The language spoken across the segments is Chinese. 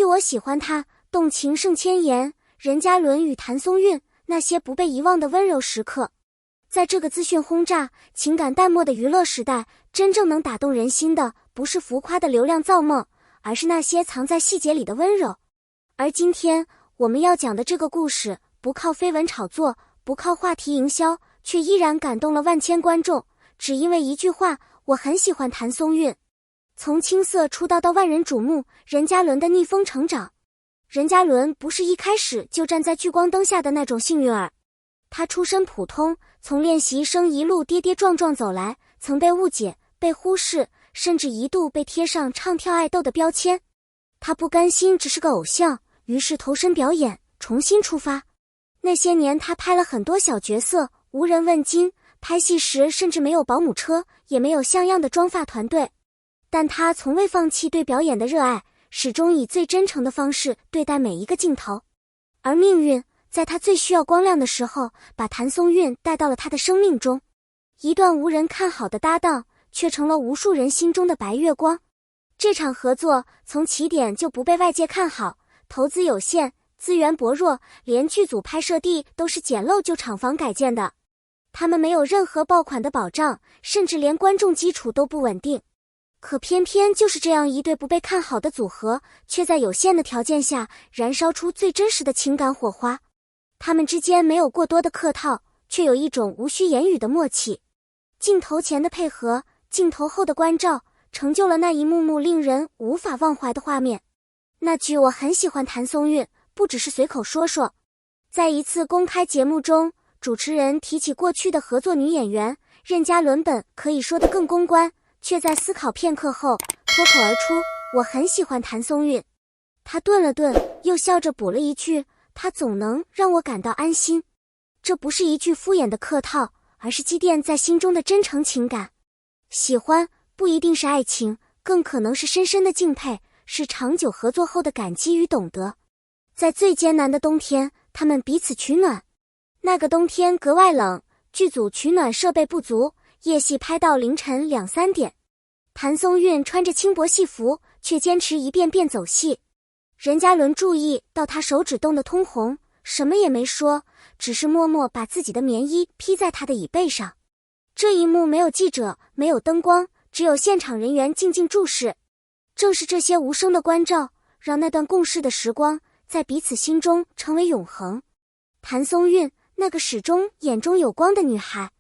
我喜欢他，动情胜千言，任嘉伦与谭松韵，那些不被遗忘的温柔时刻。在这个资讯轰炸、情感淡漠的娱乐时代，真正能打动人心的，不是浮夸的流量造梦，而是那些藏在细节里的温柔。而今天我们要讲的这个故事，不靠绯闻炒作，不靠话题营销，却依然感动了万千观众，只因为一句话，我很喜欢谭松韵。从青涩出道到万人瞩目，任嘉伦的逆风成长。任嘉伦不是一开始就站在聚光灯下的那种幸运儿，他出身普通，从练习生一路跌跌撞撞走来，曾被误解、被忽视，甚至一度被贴上唱跳爱豆的标签。他不甘心只是个偶像，于是投身表演，重新出发。那些年他拍了很多小角色，无人问津，拍戏时甚至没有保姆车，也没有像样的妆发团队。但他从未放弃对表演的热爱，始终以最真诚的方式对待每一个镜头。而命运在他最需要光亮的时候，把谭松韵带到了他的生命中。一段无人看好的搭档，却成了无数人心中的白月光。这场合作从起点就不被外界看好，投资有限，资源薄弱，连剧组拍摄地都是简陋旧厂房改建的。他们没有任何爆款的保障，甚至连观众基础都不稳定。可偏偏就是这样一对不被看好的组合，却在有限的条件下燃烧出最真实的情感火花。他们之间没有过多的客套，却有一种无需言语的默契。镜头前的配合，镜头后的关照，成就了那一幕幕令人无法忘怀的画面。那句我很喜欢谭松韵，不只是随口说说。在一次公开节目中，主持人提起过去的合作女演员任嘉伦，本可以说得更公关，却在思考片刻后脱口而出，我很喜欢谭松韵。他顿了顿，又笑着补了一句，他总能让我感到安心。这不是一句敷衍的客套，而是积淀在心中的真诚情感。喜欢不一定是爱情，更可能是深深的敬佩，是长久合作后的感激与懂得。在最艰难的冬天，他们彼此取暖。那个冬天格外冷，剧组取暖设备不足，夜戏拍到凌晨2、3点。谭松韵穿着轻薄戏服，却坚持一遍遍走戏。任嘉伦注意到她手指冻得通红，什么也没说，只是默默把自己的棉衣披在她的椅背上。这一幕没有记者，没有灯光，只有现场人员静静注视。正是这些无声的关照，让那段共事的时光在彼此心中成为永恒。谭松韵，那个始终眼中有光的女孩。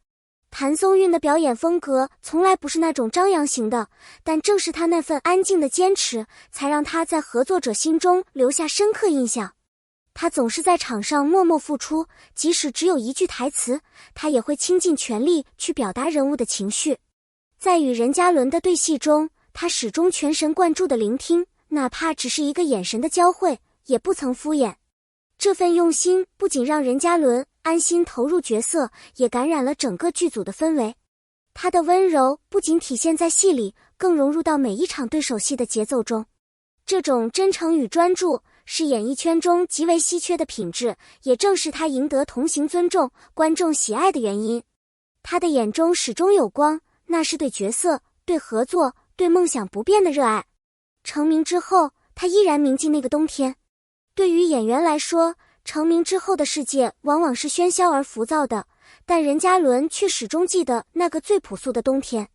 谭松韵的表演风格从来不是那种张扬型的，但正是她那份安静的坚持，才让她在合作者心中留下深刻印象。她总是在场上默默付出，即使只有一句台词，她也会倾尽全力去表达人物的情绪。在与任嘉伦的对戏中，她始终全神贯注地聆听，哪怕只是一个眼神的交汇，也不曾敷衍。这份用心不仅让任嘉伦安心投入角色，也感染了整个剧组的氛围。她的温柔不仅体现在戏里，更融入到每一场对手戏的节奏中。这种真诚与专注是演艺圈中极为稀缺的品质，也正是她赢得同行尊重、观众喜爱的原因。她的眼中始终有光，那是对角色、对合作、对梦想不变的热爱。成名之后，她依然铭记那个冬天。对于演员来说，成名之后的世界往往是喧嚣而浮躁的，但任嘉伦却始终记得那个最朴素的冬天。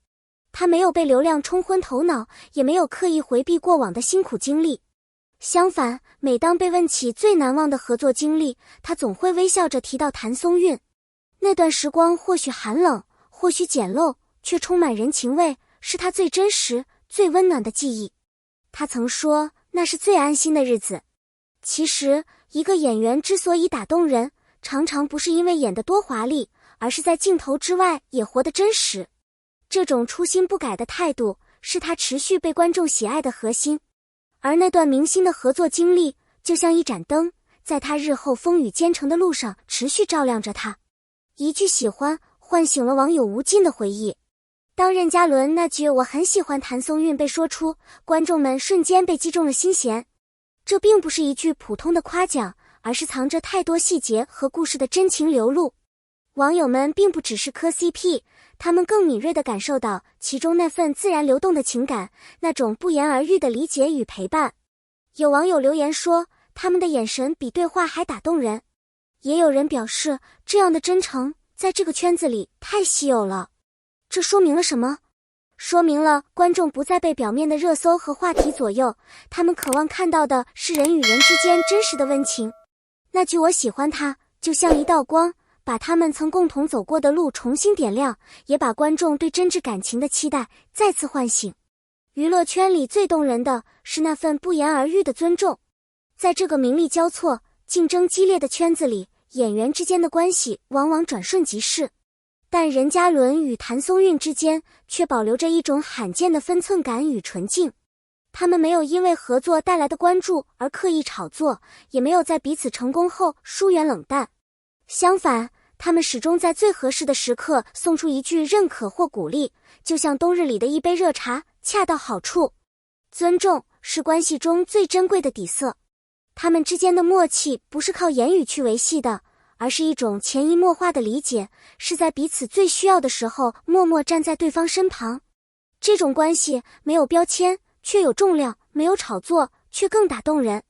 他没有被流量冲昏头脑，也没有刻意回避过往的辛苦经历。相反，每当被问起最难忘的合作经历，他总会微笑着提到谭松韵。那段时光或许寒冷，或许简陋，却充满人情味，是他最真实、最温暖的记忆。他曾说，那是最安心的日子。其实，一个演员之所以打动人，常常不是因为演得多华丽，而是在镜头之外也活得真实。这种初心不改的态度，是他持续被观众喜爱的核心。而那段明星的合作经历，就像一盏灯，在他日后风雨兼程的路上持续照亮着他。一句喜欢，唤醒了网友无尽的回忆。当任嘉伦那句我很喜欢谭松韵被说出，观众们瞬间被击中了心弦。这并不是一句普通的夸奖，而是藏着太多细节和故事的真情流露。网友们并不只是磕 CP， 他们更敏锐地感受到其中那份自然流动的情感，那种不言而喻的理解与陪伴。有网友留言说，他们的眼神比对话还打动人。也有人表示，这样的真诚在这个圈子里太稀有了。这说明了什么？说明了观众不再被表面的热搜和话题左右，他们渴望看到的是人与人之间真实的温情。那句我喜欢他，就像一道光，把他们曾共同走过的路重新点亮，也把观众对真挚感情的期待再次唤醒。娱乐圈里最动人的是那份不言而喻的尊重。在这个名利交错、竞争激烈的圈子里，演员之间的关系往往转瞬即逝，但任嘉伦与谭松韵之间却保留着一种罕见的分寸感与纯净。他们没有因为合作带来的关注而刻意炒作，也没有在彼此成功后疏远冷淡。相反，他们始终在最合适的时刻送出一句认可或鼓励，就像冬日里的一杯热茶，恰到好处。尊重是关系中最珍贵的底色。他们之间的默契不是靠言语去维系的，而是一种潜移默化的理解，是在彼此最需要的时候默默站在对方身旁。这种关系没有标签，却有重量，没有炒作，却更打动人。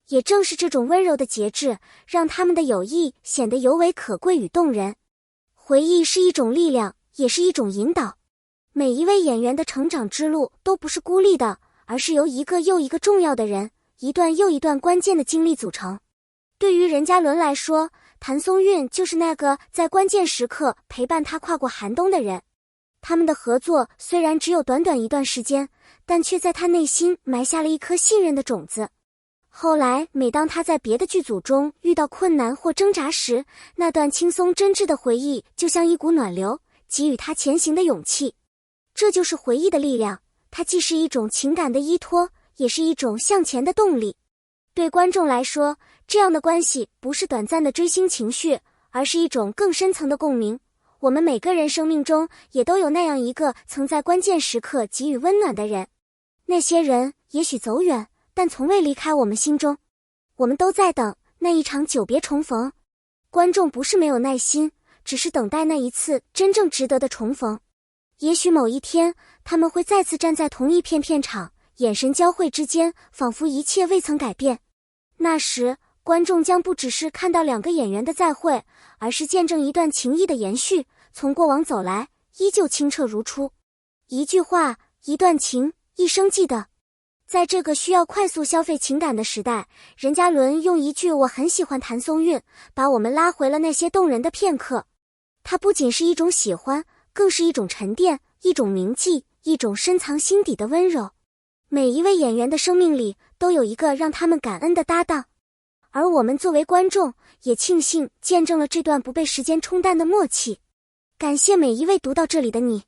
也正是这种温柔的节制，让他们的友谊显得尤为可贵与动人。回忆是一种力量，也是一种引导。每一位演员的成长之路都不是孤立的，而是由一个又一个重要的人，一段又一段关键的经历组成。对于任嘉伦来说，谭松韵就是那个在关键时刻陪伴他跨过寒冬的人。他们的合作虽然只有短短一段时间，但却在他内心埋下了一颗信任的种子。后来，每当他在别的剧组中遇到困难或挣扎时，那段轻松真挚的回忆就像一股暖流，给予他前行的勇气。这就是回忆的力量，它既是一种情感的依托，也是一种向前的动力。对观众来说，这样的关系不是短暂的追星情绪，而是一种更深层的共鸣。我们每个人生命中也都有那样一个曾在关键时刻给予温暖的人。那些人也许走远，但从未离开我们心中。我们都在等那一场久别重逢。观众不是没有耐心，只是等待那一次真正值得的重逢。也许某一天，他们会再次站在同一片场，眼神交汇之间，仿佛一切未曾改变。那时，观众将不只是看到两个演员的再会，而是见证一段情谊的延续，从过往走来，依旧清澈如初。一句话，一段情，一生记得。在这个需要快速消费情感的时代，任嘉伦用一句我很喜欢谭松韵，把我们拉回了那些动人的片刻。它不仅是一种喜欢，更是一种沉淀，一种铭记，一种深藏心底的温柔。每一位演员的生命里都有一个让他们感恩的搭档，而我们作为观众也庆幸见证了这段不被时间冲淡的默契。感谢每一位读到这里的你。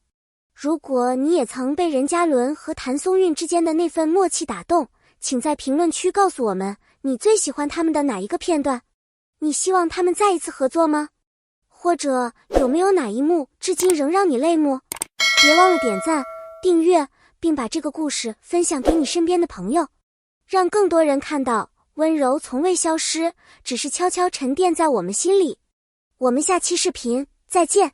如果你也曾被任嘉伦和谭松韵之间的那份默契打动，请在评论区告诉我们你最喜欢他们的哪一个片段。你希望他们再一次合作吗？或者有没有哪一幕至今仍让你泪目？别忘了点赞、订阅，并把这个故事分享给你身边的朋友，让更多人看到温柔从未消失，只是悄悄沉淀在我们心里。我们下期视频再见。